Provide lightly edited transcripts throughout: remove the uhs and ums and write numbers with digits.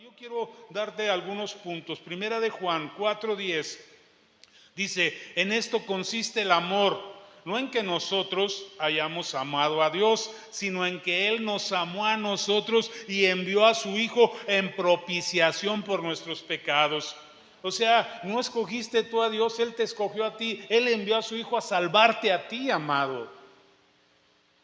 Yo quiero darte algunos puntos. Primera de Juan 4:10 dice: en esto consiste el amor, no en que nosotros hayamos amado a Dios, sino en que Él nos amó a nosotros y envió a su Hijo en propiciación por nuestros pecados. O sea, no escogiste tú a Dios, Él te escogió a ti. Él envió a su Hijo a salvarte a ti, amado.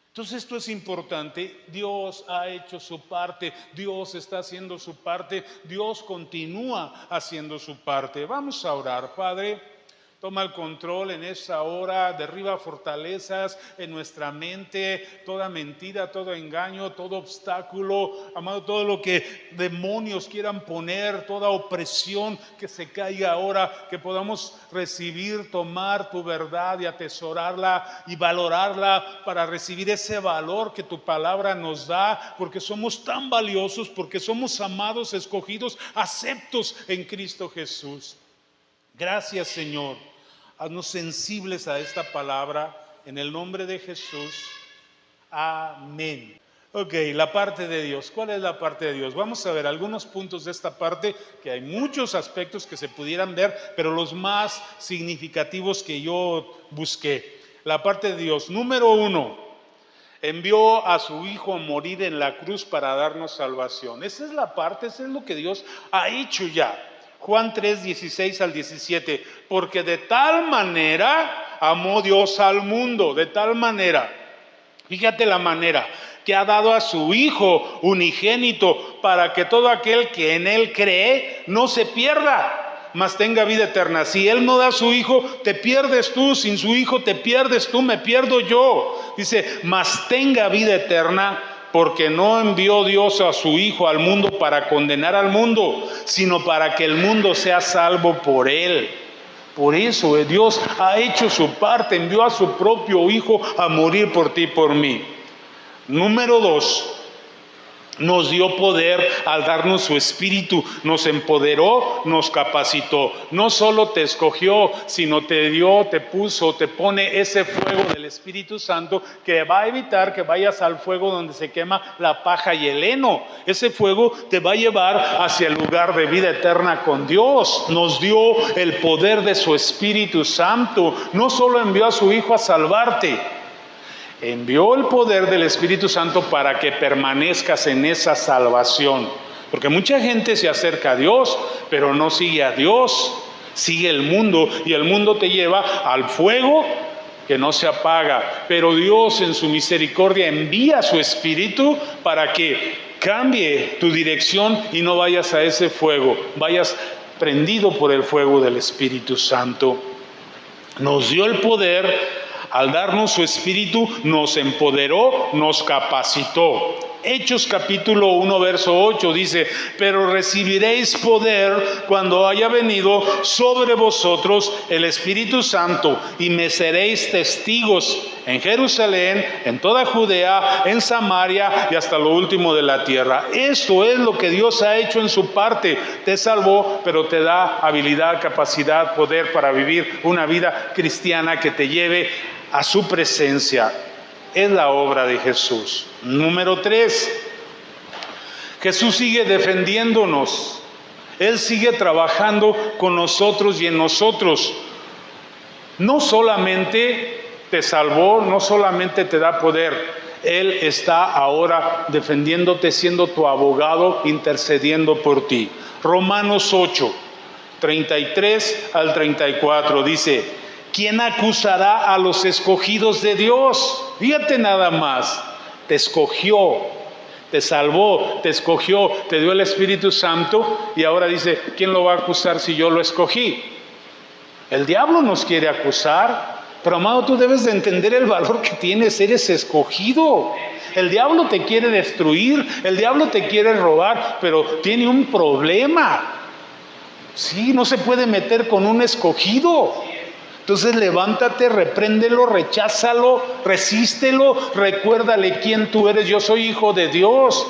Entonces esto es importante. Dios ha hecho su parte, Dios está haciendo su parte, Dios continúa haciendo su parte. Vamos a orar. Padre, toma el control en esta hora, derriba fortalezas en nuestra mente, toda mentira, todo engaño, todo obstáculo, amado, todo lo que demonios quieran poner, toda opresión que se caiga ahora, que podamos recibir, tomar tu verdad y atesorarla y valorarla para recibir ese valor que tu palabra nos da, porque somos tan valiosos, porque somos amados, escogidos, aceptos en Cristo Jesús. Gracias, Señor. Haznos sensibles a esta palabra, en el nombre de Jesús. Amén. Ok, la parte de Dios. ¿Cuál es la parte de Dios? Vamos a ver algunos puntos de esta parte, que hay muchos aspectos que se pudieran ver, pero los más significativos que yo busqué. La parte de Dios. Número 1, envió a su Hijo a morir en la cruz para darnos salvación. Esa es la parte, eso es lo que Dios ha hecho ya. Juan 3:16 al 17, porque de tal manera amó Dios al mundo, de tal manera, fíjate la manera, que ha dado a su Hijo unigénito, para que todo aquel que en Él cree no se pierda, mas tenga vida eterna. Si Él no da a su Hijo, te pierdes tú; sin su Hijo te pierdes tú, me pierdo yo. Dice, mas tenga vida eterna, porque no envió Dios a su Hijo al mundo para condenar al mundo, sino para que el mundo sea salvo por Él. Por eso Dios ha hecho su parte, envió a su propio Hijo a morir por ti y por mí. Número 2, nos dio poder al darnos su Espíritu, nos empoderó, nos capacitó. No solo te escogió, sino te dio, te puso, te pone ese fuego del Espíritu Santo que va a evitar que vayas al fuego donde se quema la paja y el heno. Ese fuego te va a llevar hacia el lugar de vida eterna con Dios. Nos dio el poder de su Espíritu Santo. No solo envió a su Hijo a salvarte, envió el poder del Espíritu Santo para que permanezcas en esa salvación. Porque mucha gente se acerca a Dios, pero no sigue a Dios, sigue el mundo, y el mundo te lleva al fuego que no se apaga. Pero Dios en su misericordia envía su Espíritu para que cambie tu dirección y no vayas a ese fuego, vayas prendido por el fuego del Espíritu Santo. Nos dio el poder. Al darnos su Espíritu, nos empoderó, nos capacitó. Hechos capítulo 1, verso 8 dice, pero recibiréis poder cuando haya venido sobre vosotros el Espíritu Santo, y me seréis testigos en Jerusalén, en toda Judea, en Samaria y hasta lo último de la tierra. Esto es lo que Dios ha hecho en su parte. Te salvó, pero te da habilidad, capacidad, poder para vivir una vida cristiana que te lleve a su presencia. Es la obra de Jesús. Número 3, Jesús sigue defendiéndonos. Él sigue trabajando con nosotros y en nosotros. No solamente te salvó, no solamente te da poder, Él está ahora defendiéndote, siendo tu abogado, intercediendo por ti. Romanos 8, 33 al 34 dice, ¿quién acusará a los escogidos de Dios? Fíjate nada más, te escogió, te salvó, te escogió, te dio el Espíritu Santo, y ahora dice, ¿quién lo va a acusar si yo lo escogí? El diablo nos quiere acusar, pero amado, tú debes de entender el valor que tienes, eres escogido. El diablo te quiere destruir, el diablo te quiere robar, pero tiene un problema. Sí, no se puede meter con un escogido. Entonces levántate, repréndelo, recházalo, resístelo, recuérdale quién tú eres. Yo soy hijo de Dios.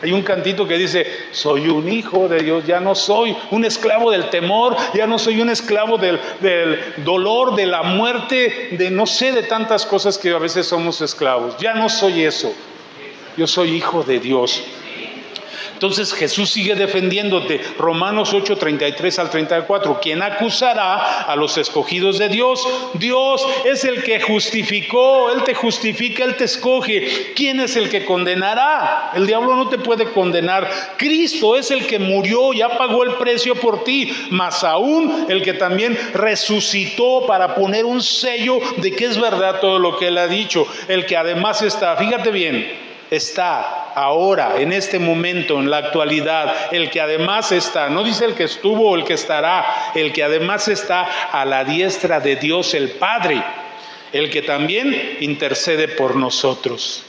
Hay un cantito que dice, soy un hijo de Dios, ya no soy un esclavo del temor, ya no soy un esclavo del dolor, de la muerte, de no sé, de tantas cosas que a veces somos esclavos. Ya no soy eso, yo soy hijo de Dios. Entonces Jesús sigue defendiéndote. Romanos 8, 33 al 34. ¿Quién acusará a los escogidos de Dios? Dios es el que justificó. Él te justifica, Él te escoge. ¿Quién es el que condenará? El diablo no te puede condenar. Cristo es el que murió, ya pagó el precio por ti. Más aún, el que también resucitó para poner un sello de que es verdad todo lo que Él ha dicho. El que además está, fíjate bien, está ahora, en este momento, en la actualidad, el que además está, no dice el que estuvo o el que estará, el que además está a la diestra de Dios el Padre, el que también intercede por nosotros.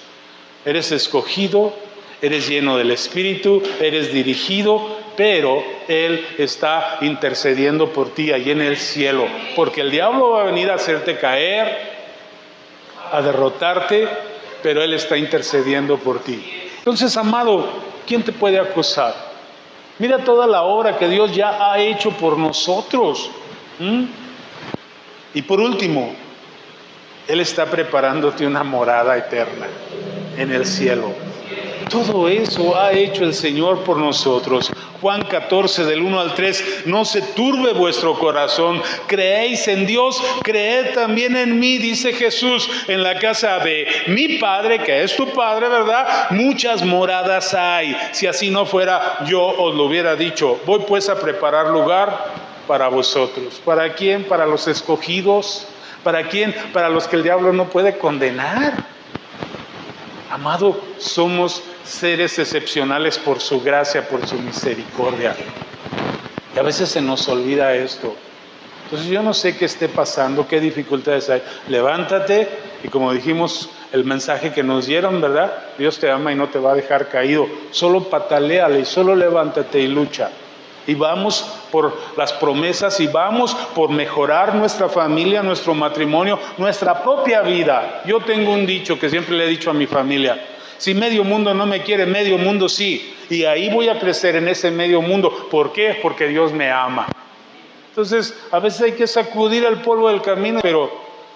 Eres escogido, eres lleno del Espíritu, eres dirigido, pero Él está intercediendo por ti allí en el cielo, porque el diablo va a venir a hacerte caer, a derrotarte, pero Él está intercediendo por ti. Entonces, amado, ¿quién te puede acusar? Mira toda la obra que Dios ya ha hecho por nosotros. Y por último, Él está preparándote una morada eterna en el cielo. Todo eso ha hecho el Señor por nosotros. Juan 14, del 1 al 3, no se turbe vuestro corazón, creéis en Dios, creed también en mí, dice Jesús, en la casa de mi Padre, que es tu Padre, ¿verdad? Muchas moradas hay. Si así no fuera, yo os lo hubiera dicho. Voy pues a preparar lugar para vosotros. ¿Para quién? Para los escogidos. ¿Para quién? Para los que el diablo no puede condenar. Amado, somos seres excepcionales por su gracia, por su misericordia. Y a veces se nos olvida esto. Entonces yo no sé qué esté pasando, qué dificultades hay. Levántate y como dijimos, el mensaje que nos dieron, ¿verdad? Dios te ama y no te va a dejar caído. Solo pataléale, solo levántate y lucha. Y vamos por las promesas y vamos por mejorar nuestra familia, nuestro matrimonio, nuestra propia vida. Yo tengo un dicho que siempre le he dicho a mi familia: si medio mundo no me quiere, medio mundo sí. Y ahí voy a crecer en ese medio mundo. ¿Por qué? Porque Dios me ama. Entonces, a veces hay que sacudir el polvo del camino, pero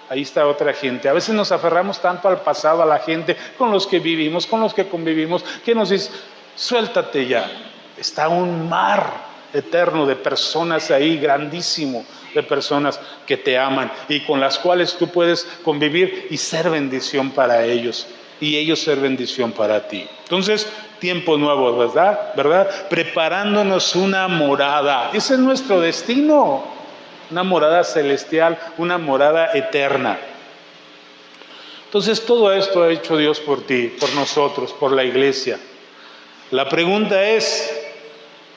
ahí está otra gente. A veces nos aferramos tanto al pasado, a la gente con los que vivimos, con los que convivimos, que nos dice: suéltate ya. Está un mar eterno de personas ahí, grandísimo, de personas que te aman y con las cuales tú puedes convivir y ser bendición para ellos y ellos ser bendición para ti. Entonces, tiempos nuevos, ¿verdad? Preparándonos una morada. Ese es nuestro destino, una morada celestial, una morada eterna. Entonces, todo esto ha hecho Dios por ti, por nosotros, por la iglesia. La pregunta es: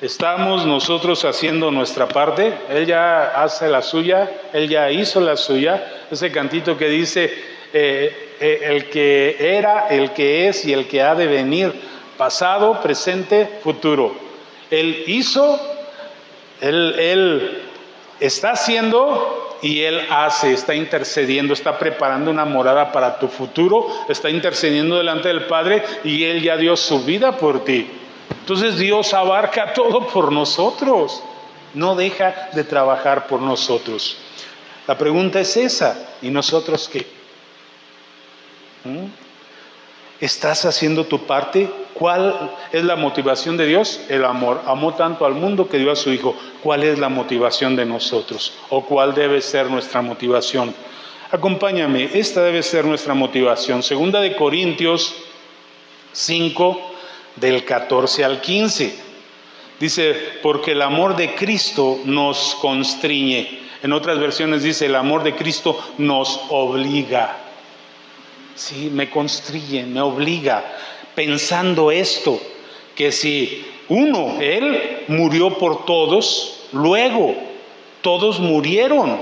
¿estamos nosotros haciendo nuestra parte? Él ya hace la suya, Él ya hizo la suya. Ese cantito que dice, el que era, el que es y el que ha de venir, pasado, presente, futuro. Él hizo, Él está haciendo y Él hace, está intercediendo, está preparando una morada para tu futuro, está intercediendo delante del Padre y Él ya dio su vida por ti. Entonces Dios abarca todo por nosotros, no deja de trabajar por nosotros. La pregunta es esa: ¿y nosotros qué? ¿Estás haciendo tu parte? ¿Cuál es la motivación de Dios? El amor. Amó tanto al mundo que dio a su Hijo. ¿Cuál es la motivación de nosotros? ¿O cuál debe ser nuestra motivación? Acompáñame, esta debe ser nuestra motivación. 2 de Corintios 5, del 14 al 15. Dice: porque el amor de Cristo nos constriñe. En otras versiones dice: el amor de Cristo nos obliga. Sí, me constriñe, me obliga, pensando esto, que si Él murió por todos, luego todos murieron,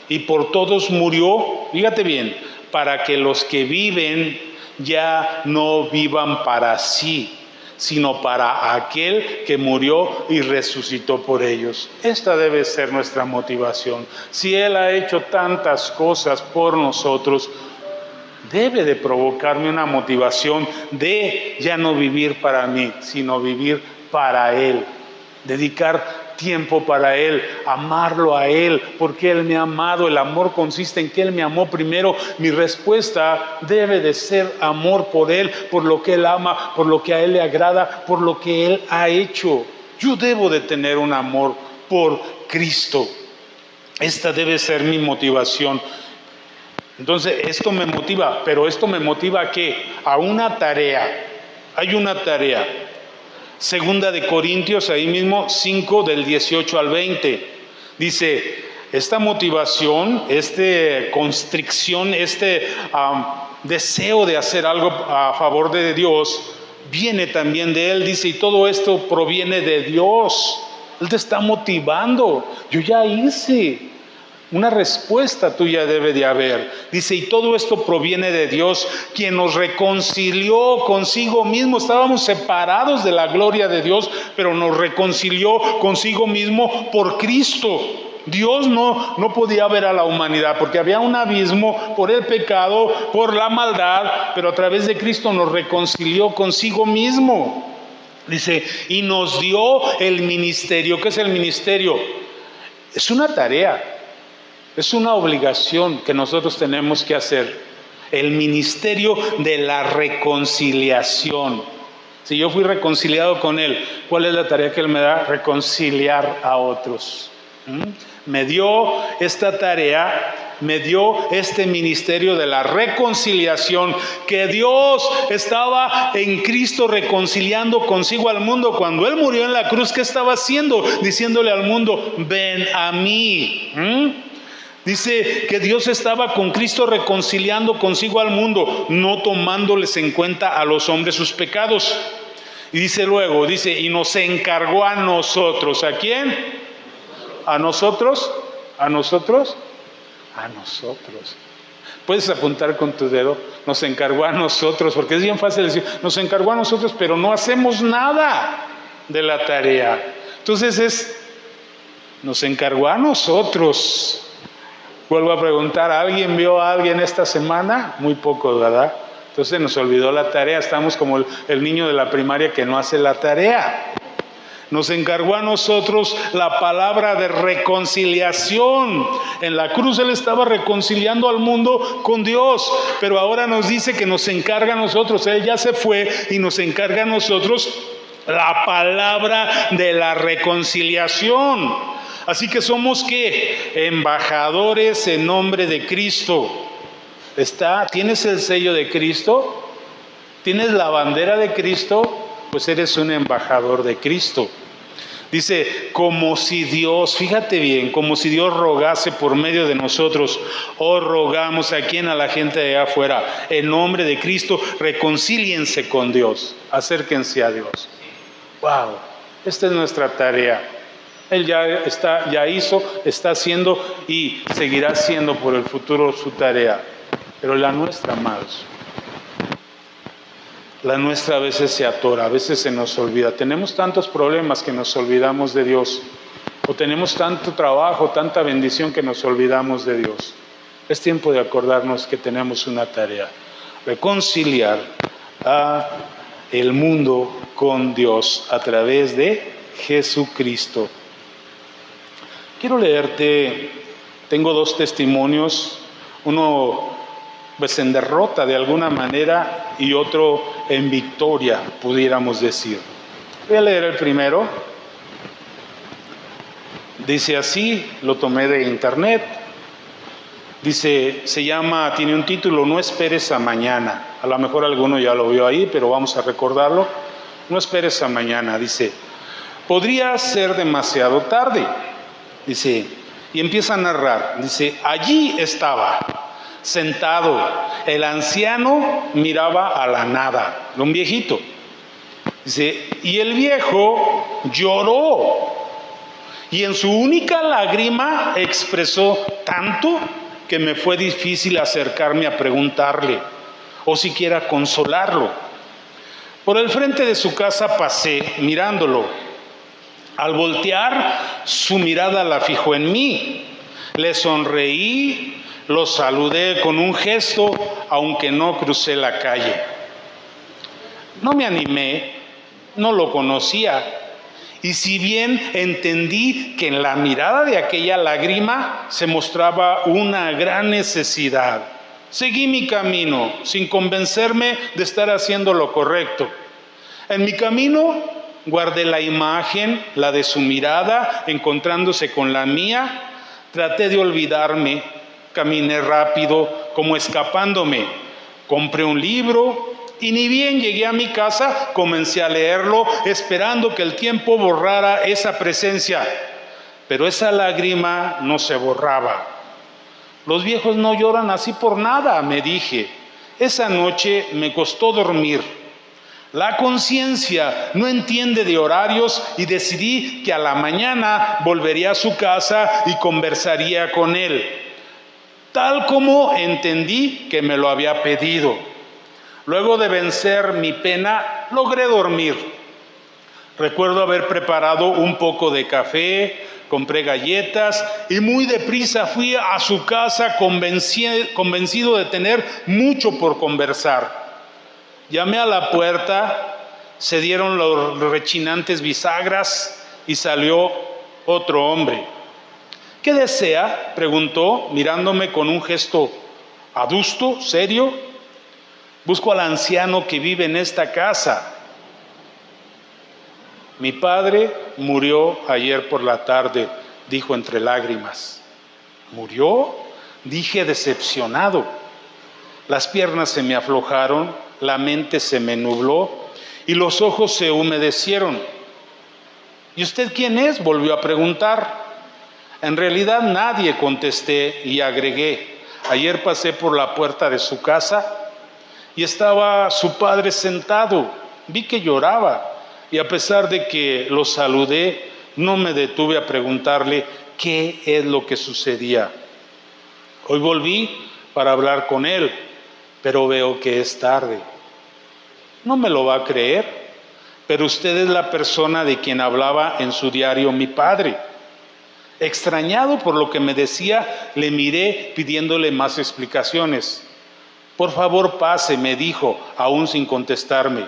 y por todos murió, fíjate bien, para que los que viven ya no vivan para sí, sino para aquel que murió y resucitó por ellos. Esta debe ser nuestra motivación. Si Él ha hecho tantas cosas por nosotros, debe de provocarme una motivación de ya no vivir para mí, sino vivir para Él. Dedicar tiempo para Él, amarlo a Él, porque Él me ha amado. El amor consiste en que Él me amó primero. Mi respuesta debe de ser amor por Él, por lo que Él ama, por lo que a Él le agrada, por lo que Él ha hecho. Yo debo de tener un amor por Cristo. Esta debe ser mi motivación. Entonces, esto me motiva, pero esto me motiva ¿a qué? A una tarea. Hay una tarea. Segunda de Corintios, ahí mismo, 5 del 18 al 20. Dice, esta motivación, esta constricción, deseo de hacer algo a favor de Dios, viene también de Él. Dice, y todo esto proviene de Dios. Él te está motivando. Yo ya hice. Una respuesta tuya debe de haber. Dice, y todo esto proviene de Dios, quien nos reconcilió consigo mismo. Estábamos separados de la gloria de Dios, pero nos reconcilió consigo mismo por Cristo. Dios no podía ver a la humanidad, porque había un abismo por el pecado, por la maldad, pero a través de Cristo nos reconcilió consigo mismo. Dice, y nos dio el ministerio. ¿Qué es el ministerio? Es una tarea. Es una obligación que nosotros tenemos que hacer. El ministerio de la reconciliación. Si yo fui reconciliado con Él, ¿cuál es la tarea que Él me da? Reconciliar a otros. Me dio esta tarea, me dio este ministerio de la reconciliación, que Dios estaba en Cristo reconciliando consigo al mundo. Cuando Él murió en la cruz, ¿qué estaba haciendo? Diciéndole al mundo, ven a mí. Dice que Dios estaba con Cristo reconciliando consigo al mundo, no tomándoles en cuenta a los hombres sus pecados. Y dice luego, y nos encargó a nosotros. ¿A quién? ¿A nosotros? ¿A nosotros? A nosotros. Puedes apuntar con tu dedo, nos encargó a nosotros, porque es bien fácil decir, nos encargó a nosotros, pero no hacemos nada de la tarea. Entonces nos encargó a nosotros. Vuelvo a preguntar, ¿alguien vio a alguien esta semana? Muy poco, ¿verdad? Entonces nos olvidó la tarea. Estamos como el niño de la primaria que no hace la tarea. Nos encargó a nosotros la palabra de reconciliación. En la cruz Él estaba reconciliando al mundo con Dios, pero ahora nos dice que nos encarga a nosotros. Él ya se fue y nos encarga a nosotros la palabra de la reconciliación. Así que somos ¿qué? Embajadores en nombre de Cristo. ¿Tienes el sello de Cristo? ¿Tienes la bandera de Cristo? Pues eres un embajador de Cristo. Dice, como si Dios, fíjate bien, como si Dios rogase por medio de nosotros. Rogamos a quien, a la gente de allá afuera, en nombre de Cristo, reconcíliense con Dios, acérquense a Dios. Wow, esta es nuestra tarea. Él ya hizo, está haciendo y seguirá haciendo por el futuro su tarea. Pero la nuestra, amados, la nuestra a veces se atora, a veces se nos olvida. Tenemos tantos problemas que nos olvidamos de Dios. O tenemos tanto trabajo, tanta bendición que nos olvidamos de Dios. Es tiempo de acordarnos que tenemos una tarea. Reconciliar a el mundo con Dios a través de Jesucristo. Quiero leerte, tengo 2 testimonios, uno pues en derrota de alguna manera y otro en victoria, pudiéramos decir. Voy a leer el primero. Dice así, lo tomé de internet. Dice, tiene un título, No esperes a mañana. A lo mejor alguno ya lo vio ahí, pero vamos a recordarlo. No esperes a mañana. Dice, podría ser demasiado tarde. Dice, y empieza a narrar. Dice, allí estaba, sentado. El anciano miraba a la nada, un viejito. Dice, y el viejo lloró. Y en su única lágrima expresó tanto que me fue difícil acercarme a preguntarle o siquiera consolarlo. Por el frente de su casa pasé mirándolo. Al voltear, su mirada la fijó en mí. Le sonreí, lo saludé con un gesto, aunque no crucé la calle. No me animé, no lo conocía, Y si bien entendí que en la mirada de aquella lágrima se mostraba una gran necesidad, seguí mi camino sin convencerme de estar haciendo lo correcto. En mi camino guardé la imagen, la de su mirada, encontrándose con la mía. Traté de olvidarme, caminé rápido, como escapándome. Compré un libro y ni bien llegué a mi casa, comencé a leerlo, esperando que el tiempo borrara esa presencia. Pero esa lágrima no se borraba. Los viejos no lloran así por nada, me dije. Esa noche me costó dormir. La conciencia no entiende de horarios y decidí que a la mañana volvería a su casa y conversaría con él, tal como entendí que me lo había pedido. Luego de vencer mi pena, logré dormir. Recuerdo haber preparado un poco de café, compré galletas y muy deprisa fui a su casa convencido de tener mucho por conversar. Llamé a la puerta, se dieron los rechinantes bisagras y salió otro hombre. ¿Qué desea?, preguntó, mirándome con un gesto adusto, serio. Busco al anciano que vive en esta casa. Mi padre murió ayer por la tarde, dijo entre lágrimas. ¿Murió?, dije decepcionado. Las piernas se me aflojaron, la mente se me nubló y los ojos se humedecieron. ¿Y usted quién es?, volvió a preguntar. En realidad nadie, contesté y agregué. Ayer pasé por la puerta de su casa y estaba su padre sentado. Vi que lloraba y a pesar de que lo saludé, no me detuve a preguntarle qué es lo que sucedía. Hoy volví para hablar con él, pero veo que es tarde. No me lo va a creer, pero usted es la persona de quien hablaba en su diario mi padre. Extrañado por lo que me decía, le miré pidiéndole más explicaciones. Por favor, pase, me dijo, aún sin contestarme.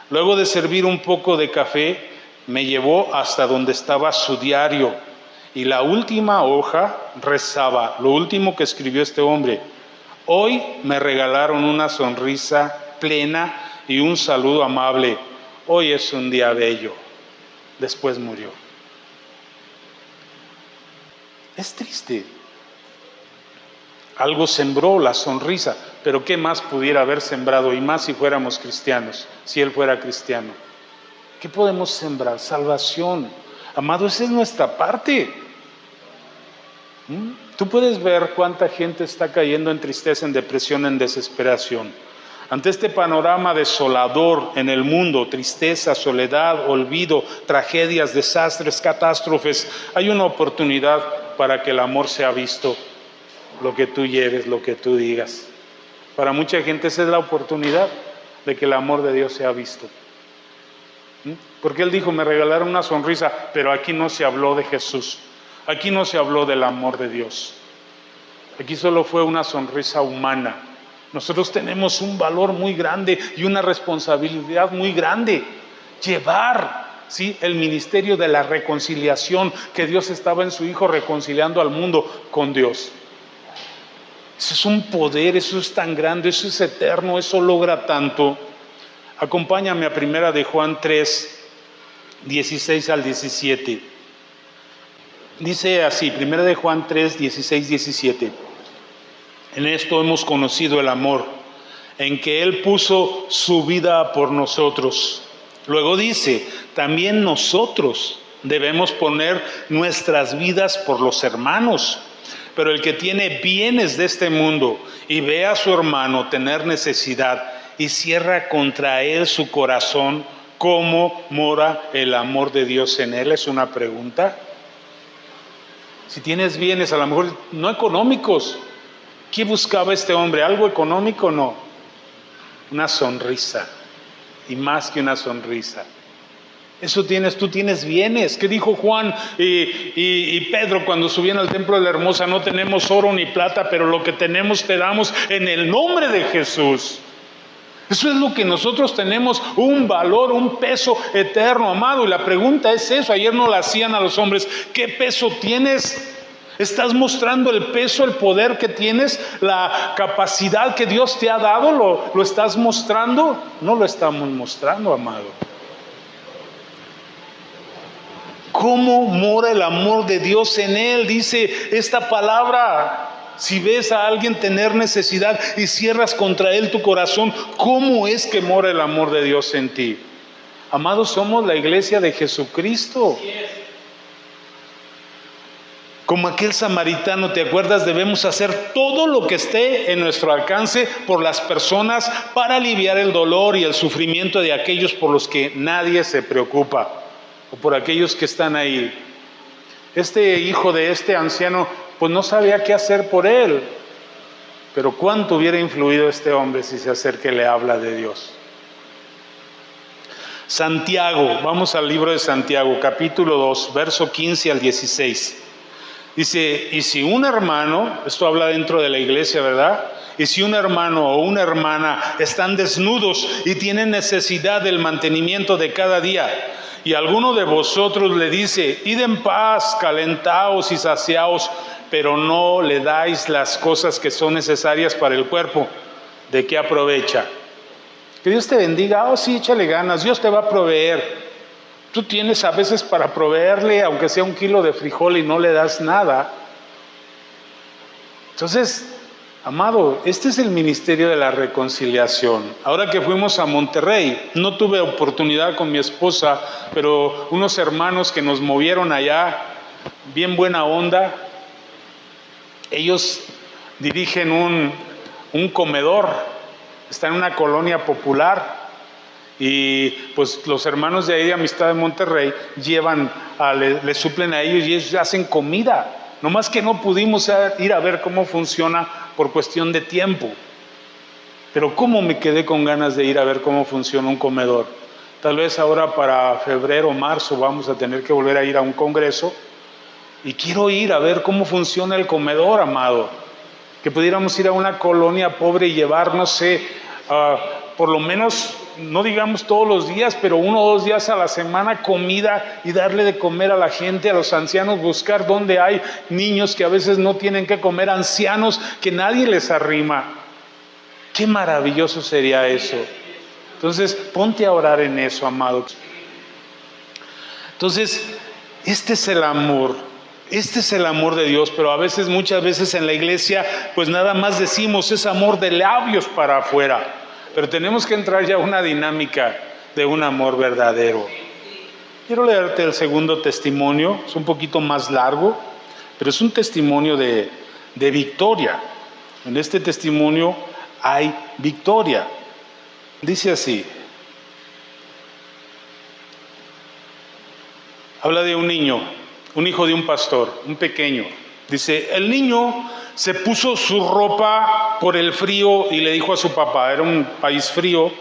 Luego de servir un poco de café, me llevó hasta donde estaba su diario. Y la última hoja rezaba, lo último que escribió este hombre. Hoy me regalaron una sonrisa plena y un saludo amable. Hoy es un día bello. Después murió. Es triste. Algo sembró la sonrisa, pero ¿qué más pudiera haber sembrado? Y más si fuéramos cristianos, si él fuera cristiano. ¿Qué podemos sembrar? Salvación. Amado, esa es nuestra parte. Tú puedes ver cuánta gente está cayendo en tristeza, en depresión, en desesperación. Ante este panorama desolador en el mundo, tristeza, soledad, olvido, tragedias, desastres, catástrofes, hay una oportunidad para que el amor sea visto. Lo que tú lleves, lo que tú digas. Para mucha gente esa es la oportunidad de que el amor de Dios sea visto. Porque él dijo, me regalaron una sonrisa, pero aquí no se habló de Jesús. Aquí no se habló del amor de Dios. Aquí solo fue una sonrisa humana. Nosotros tenemos un valor muy grande y una responsabilidad muy grande. Llevar, ¿sí?, el ministerio de la reconciliación, que Dios estaba en su Hijo reconciliando al mundo con Dios. Eso es un poder, eso es tan grande, eso es eterno, eso logra tanto. Acompáñame a 1 de Juan 3, 16 al 17. Dice así, 1 de Juan 3, 16, 17. En esto hemos conocido el amor, en que Él puso su vida por nosotros. Luego dice, también nosotros debemos poner nuestras vidas por los hermanos. Pero el que tiene bienes de este mundo y ve a su hermano tener necesidad y cierra contra él su corazón, ¿cómo mora el amor de Dios en él? Es una pregunta. Si tienes bienes, a lo mejor no económicos, ¿qué buscaba este hombre? ¿Algo económico? No. Una sonrisa, y más que una sonrisa. Eso tienes, tú tienes bienes. ¿Qué dijo Juan y Pedro cuando subían al templo de la Hermosa? No tenemos oro ni plata, pero lo que tenemos te damos en el nombre de Jesús. Eso es lo que nosotros tenemos, un valor, un peso eterno, amado. Y la pregunta es eso, ayer nos la hacían a los hombres, ¿qué peso tienes? ¿Estás mostrando el peso, el poder que tienes, la capacidad que Dios te ha dado? ¿Lo estás mostrando? No lo estamos mostrando, amado. ¿Cómo mora el amor de Dios en él? Dice esta palabra. Si ves a alguien tener necesidad y cierras contra él tu corazón, ¿cómo es que mora el amor de Dios en ti? Amados, somos la iglesia de Jesucristo. Como aquel samaritano, ¿te acuerdas? Debemos hacer todo lo que esté en nuestro alcance por las personas para aliviar el dolor y el sufrimiento de aquellos por los que nadie se preocupa, o por aquellos que están ahí. Este hijo de este anciano, pues no sabía qué hacer por él, pero cuánto hubiera influido este hombre si se acerca y le habla de Dios. Santiago, vamos al libro de Santiago, capítulo 2, verso 15 al 16. Dice, y si un hermano, esto habla dentro de la iglesia, ¿verdad? Y si un hermano o una hermana están desnudos y tienen necesidad del mantenimiento de cada día, y alguno de vosotros le dice, id en paz, calentaos y saciaos, pero no le dais las cosas que son necesarias para el cuerpo, ¿de qué aprovecha? Que Dios te bendiga. Oh, sí, échale ganas, Dios te va a proveer. Tú tienes a veces para proveerle, aunque sea 1 kilo de frijol, y no le das nada. Entonces, amado, este es el ministerio de la reconciliación. Ahora que fuimos a Monterrey, no tuve oportunidad con mi esposa, pero unos hermanos que nos movieron allá, bien buena onda, ellos dirigen un comedor, está en una colonia popular. Y pues los hermanos de ahí de Amistad de Monterrey le suplen a ellos y ellos hacen comida. Nomás que no pudimos ir a ver cómo funciona por cuestión de tiempo. Pero cómo me quedé con ganas de ir a ver cómo funciona un comedor. Tal vez ahora para febrero o marzo vamos a tener que volver a ir a un congreso. Y quiero ir a ver cómo funciona el comedor, amado. Que pudiéramos ir a una colonia pobre y llevar, no sé, por lo menos, no digamos todos los días, pero 1 o 2 días a la semana comida y darle de comer a la gente, a los ancianos, buscar donde hay niños que a veces no tienen que comer, ancianos que nadie les arrima. Qué maravilloso sería eso. Entonces, ponte a orar en eso, amado. Entonces, este es el amor. Este es el amor de Dios, pero a veces, muchas veces en la iglesia, pues nada más decimos, es amor de labios para afuera. Pero tenemos que entrar ya a una dinámica de un amor verdadero. Quiero leerte el segundo testimonio, es un poquito más largo, pero es un testimonio de victoria. En este testimonio hay victoria. Dice así. Habla de un niño, un hijo de un pastor, un pequeño. Dice, el niño se puso su ropa por el frío y le dijo a su papá, era un país frío,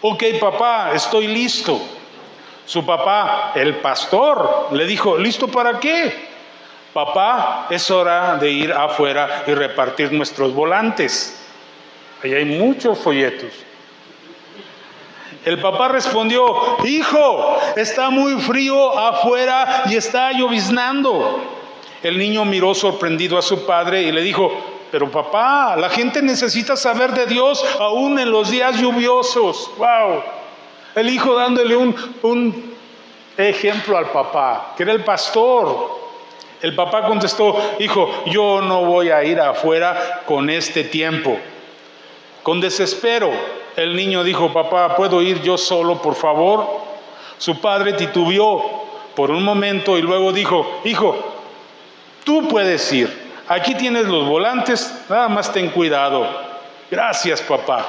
ok papá, estoy listo. Su papá, el pastor, le dijo, ¿listo para qué? Papá, es hora de ir afuera y repartir nuestros volantes. Ahí hay muchos folletos. El papá respondió, hijo, está muy frío afuera y está lloviznando. El niño miró sorprendido a su padre y le dijo, pero papá, la gente necesita saber de Dios aún en los días lluviosos. ¡Wow! El hijo dándole un ejemplo al papá, que era el pastor. El papá contestó, hijo, yo no voy a ir afuera con este tiempo. Con desespero, el niño dijo, papá, ¿puedo ir yo solo, por favor? Su padre titubeó por un momento y luego dijo, hijo, tú puedes ir, aquí tienes los volantes, nada más ten cuidado. Gracias, papá.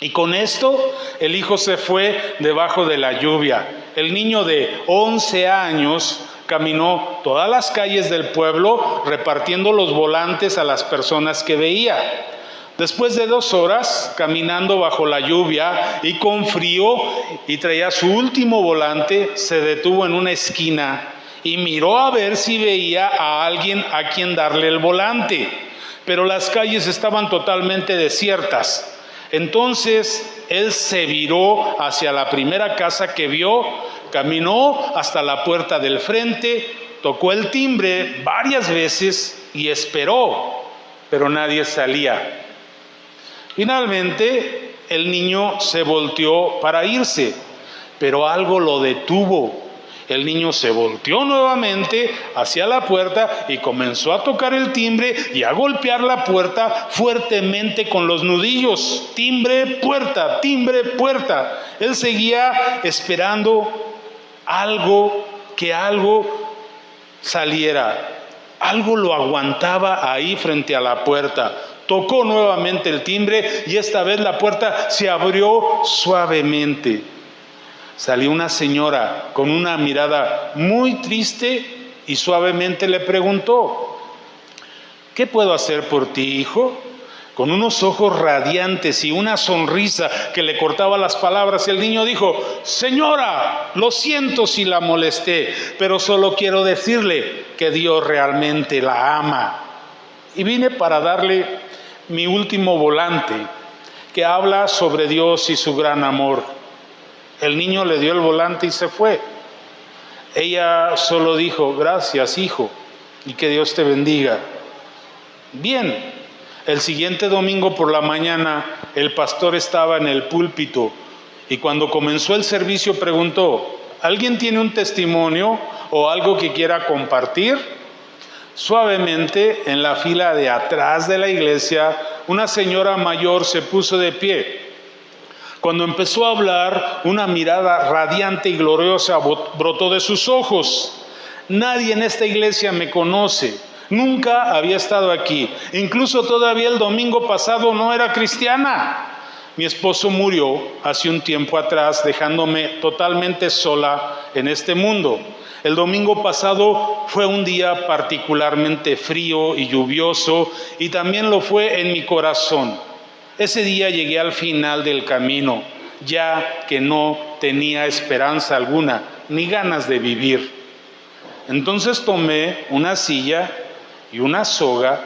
Y con esto, el hijo se fue debajo de la lluvia. El niño de 11 años caminó todas las calles del pueblo repartiendo los volantes a las personas que veía. Después de 2 horas caminando bajo la lluvia y con frío y traía su último volante, se detuvo en una esquina y miró a ver si veía a alguien a quien darle el volante, pero las calles estaban totalmente desiertas. Entonces él se viró hacia la primera casa que vio, caminó hasta la puerta del frente, tocó el timbre varias veces y esperó, pero nadie salía. Finalmente el niño se volteó para irse, pero algo lo detuvo. El niño se volteó nuevamente hacia la puerta y comenzó a tocar el timbre y a golpear la puerta fuertemente con los nudillos. Timbre, puerta, timbre, puerta. Él seguía esperando que algo saliera. Algo lo aguantaba ahí frente a la puerta. Tocó nuevamente el timbre y esta vez la puerta se abrió suavemente. Salió una señora con una mirada muy triste y suavemente le preguntó: ¿qué puedo hacer por ti, hijo? Con unos ojos radiantes y una sonrisa que le cortaba las palabras, el niño dijo: señora, lo siento si la molesté, pero solo quiero decirle que Dios realmente la ama. Y vine para darle mi último volante, que habla sobre Dios y su gran amor. El niño le dio el volante y se fue. Ella solo dijo: gracias, hijo, y que Dios te bendiga. Bien, el siguiente domingo por la mañana el pastor estaba en el púlpito y cuando comenzó el servicio preguntó: ¿alguien tiene un testimonio o algo que quiera compartir? Suavemente, en la fila de atrás de la iglesia, una señora mayor se puso de pie. Cuando empezó a hablar, una mirada radiante y gloriosa brotó de sus ojos. Nadie en esta iglesia me conoce, nunca había estado aquí, incluso todavía el domingo pasado no era cristiana. Mi esposo murió hace un tiempo atrás, dejándome totalmente sola en este mundo. El domingo pasado fue un día particularmente frío y lluvioso, y también lo fue en mi corazón. Ese día llegué al final del camino, ya que no tenía esperanza alguna, ni ganas de vivir. Entonces tomé una silla y una soga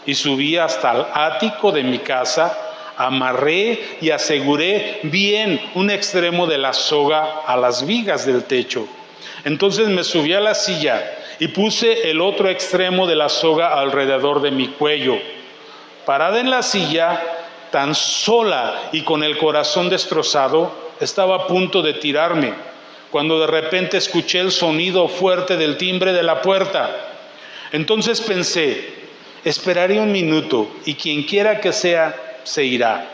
y subí hasta el ático de mi casa, amarré y aseguré bien un extremo de la soga a las vigas del techo. Entonces me subí a la silla y puse el otro extremo de la soga alrededor de mi cuello. Parada en la silla, tan sola y con el corazón destrozado, estaba a punto de tirarme, cuando de repente escuché el sonido fuerte del timbre de la puerta. Entonces pensé: esperaré un minuto y quien quiera que sea, se irá.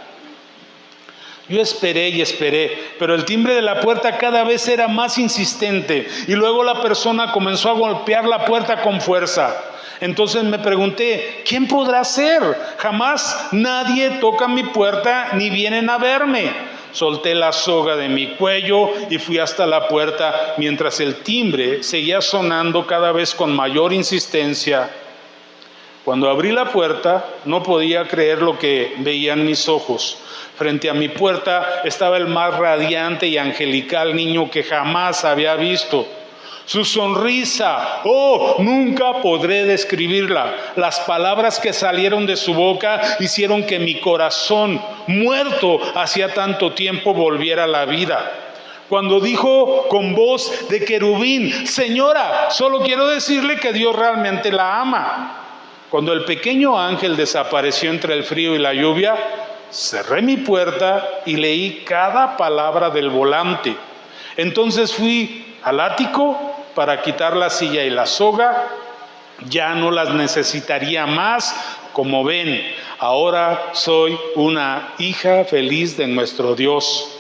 Yo esperé y esperé, pero el timbre de la puerta cada vez era más insistente y luego la persona comenzó a golpear la puerta con fuerza. Entonces me pregunté: ¿quién podrá ser? Jamás nadie toca mi puerta ni vienen a verme. Solté la soga de mi cuello y fui hasta la puerta mientras el timbre seguía sonando cada vez con mayor insistencia. Cuando abrí la puerta, no podía creer lo que veían mis ojos. Frente a mi puerta estaba el más radiante y angelical niño que jamás había visto. Su sonrisa, nunca podré describirla. Las palabras que salieron de su boca hicieron que mi corazón, muerto hacía tanto tiempo, volviera a la vida. Cuando dijo con voz de querubín: señora, solo quiero decirle que Dios realmente la ama. Cuando el pequeño ángel desapareció entre el frío y la lluvia, cerré mi puerta y leí cada palabra del volante. Entonces fui al ático para quitar la silla y la soga. Ya no las necesitaría más. Como ven, ahora soy una hija feliz de nuestro Dios.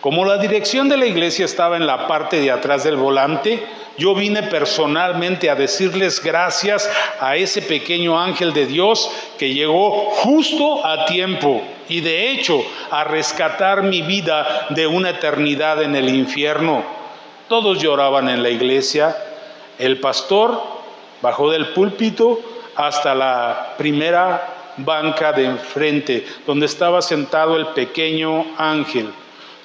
Como la dirección de la iglesia estaba en la parte de atrás del volante, yo vine personalmente a decirles gracias a ese pequeño ángel de Dios que llegó justo a tiempo y de hecho a rescatar mi vida de una eternidad en el infierno. Todos lloraban en la iglesia. El pastor bajó del púlpito hasta la primera banca de enfrente, donde estaba sentado el pequeño ángel.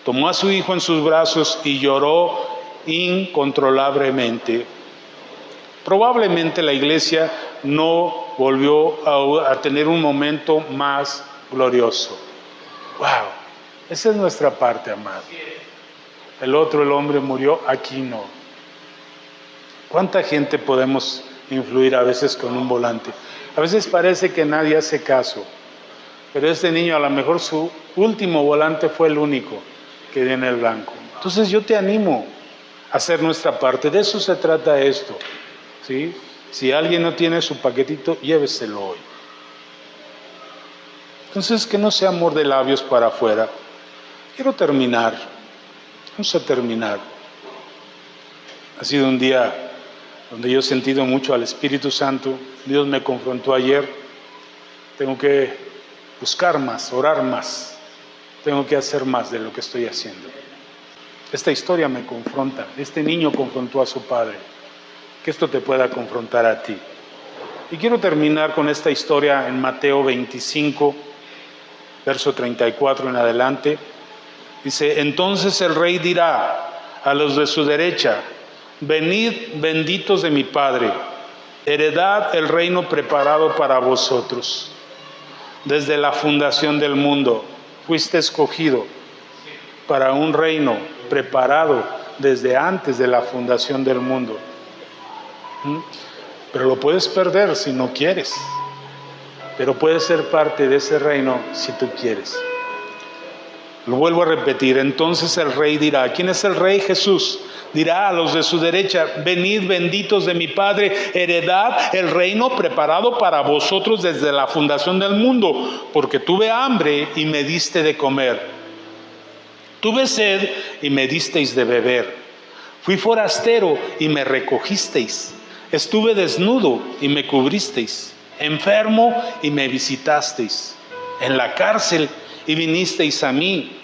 Tomó a su hijo en sus brazos y lloró incontrolablemente. Probablemente la iglesia no volvió a tener un momento más glorioso. Wow, esa es nuestra parte, amado. El otro, el hombre murió, aquí no. ¿Cuánta gente podemos influir a veces con un volante? A veces parece que nadie hace caso, pero este niño a lo mejor su último volante fue el único que dio en el blanco. Entonces yo te animo a hacer nuestra parte. De eso se trata esto, ¿sí? Si alguien no tiene su paquetito, lléveselo hoy. Entonces que no sea amor de labios para afuera. Quiero terminar. Vamos a terminar. Ha sido un día donde yo he sentido mucho al Espíritu Santo. Dios me confrontó ayer. Tengo que buscar más, orar más. Tengo que hacer más de lo que estoy haciendo. Esta historia me confronta. Este niño confrontó a su padre. Que esto te pueda confrontar a ti. Y quiero terminar con esta historia en Mateo 25, verso 34 en adelante. Dice: entonces el rey dirá a los de su derecha: venid, benditos de mi Padre, heredad el reino preparado para vosotros. Desde la fundación del mundo fuiste escogido para un reino preparado desde antes de la fundación del mundo. Pero lo puedes perder si no quieres. Pero puedes ser parte de ese reino si tú quieres. Lo vuelvo a repetir. Entonces el rey dirá, ¿quién es el rey? Jesús. Dirá a los de su derecha: venid, benditos de mi Padre, heredad el reino preparado para vosotros desde la fundación del mundo, porque tuve hambre y me diste de comer, tuve sed y me disteis de beber, fui forastero y me recogisteis, estuve desnudo y me cubristeis, enfermo y me visitasteis, en la cárcel y vinisteis a mí.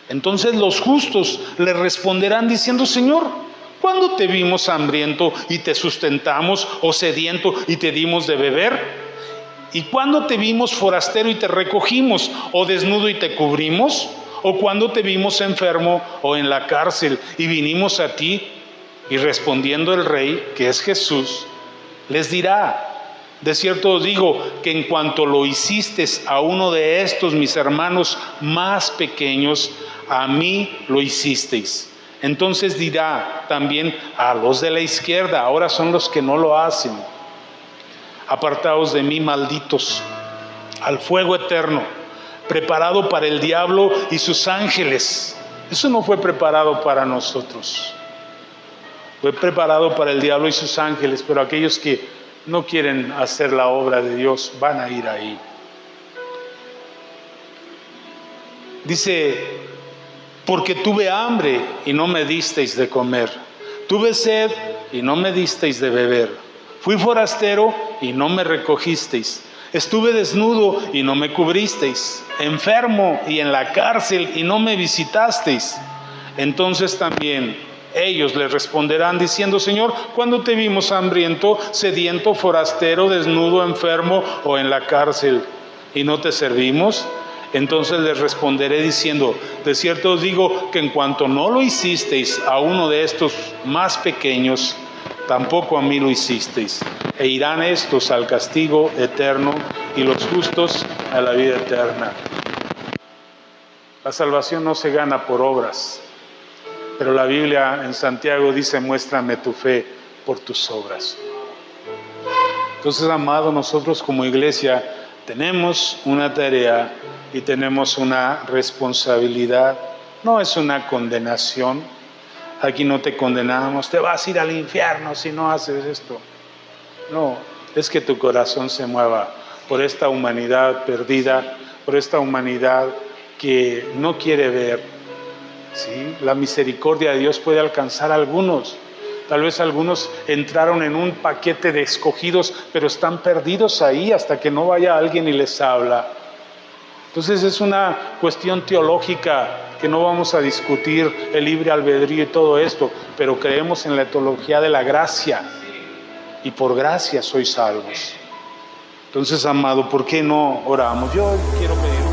Entonces los justos le responderán diciendo: Señor, ¿cuándo te vimos hambriento y te sustentamos, o sediento y te dimos de beber? ¿Y cuándo te vimos forastero y te recogimos, o desnudo y te cubrimos? ¿O cuándo te vimos enfermo o en la cárcel y vinimos a ti? Y respondiendo el rey, que es Jesús, les dirá: de cierto os digo que en cuanto lo hicisteis a uno de estos mis hermanos más pequeños, a mí lo hicisteis. Entonces dirá también a los de la izquierda, ahora son los que no lo hacen: apartaos de mí, malditos, al fuego eterno, preparado para el diablo y sus ángeles. Eso no fue preparado para nosotros. Fue preparado para el diablo y sus ángeles, pero aquellos que no quieren hacer la obra de Dios van a ir ahí. Dice: porque tuve hambre y no me disteis de comer, tuve sed y no me disteis de beber, fui forastero y no me recogisteis, estuve desnudo y no me cubristeis, enfermo y en la cárcel y no me visitasteis. Entonces también ellos le responderán diciendo: Señor, ¿cuándo te vimos hambriento, sediento, forastero, desnudo, enfermo o en la cárcel y no te servimos? Entonces les responderé diciendo: de cierto os digo que en cuanto no lo hicisteis a uno de estos más pequeños, tampoco a mí lo hicisteis. E irán estos al castigo eterno y los justos a la vida eterna. La salvación no se gana por obras, pero la Biblia en Santiago dice: muéstrame tu fe por tus obras. Entonces, amado, nosotros como iglesia tenemos una tarea y tenemos una responsabilidad. No es una condenación. Aquí no te condenamos: te vas a ir al infierno si no haces esto. No, es que tu corazón se mueva por esta humanidad perdida, por esta humanidad que no quiere ver. ¿Sí? La misericordia de Dios puede alcanzar a algunos. Tal vez algunos entraron en un paquete de escogidos, pero están perdidos ahí hasta que no vaya alguien y les habla. Entonces es una cuestión teológica que no vamos a discutir, el libre albedrío y todo esto, pero creemos en la teología de la gracia, y por gracia sois salvos. Entonces, amado, ¿por qué no oramos? Yo quiero pedir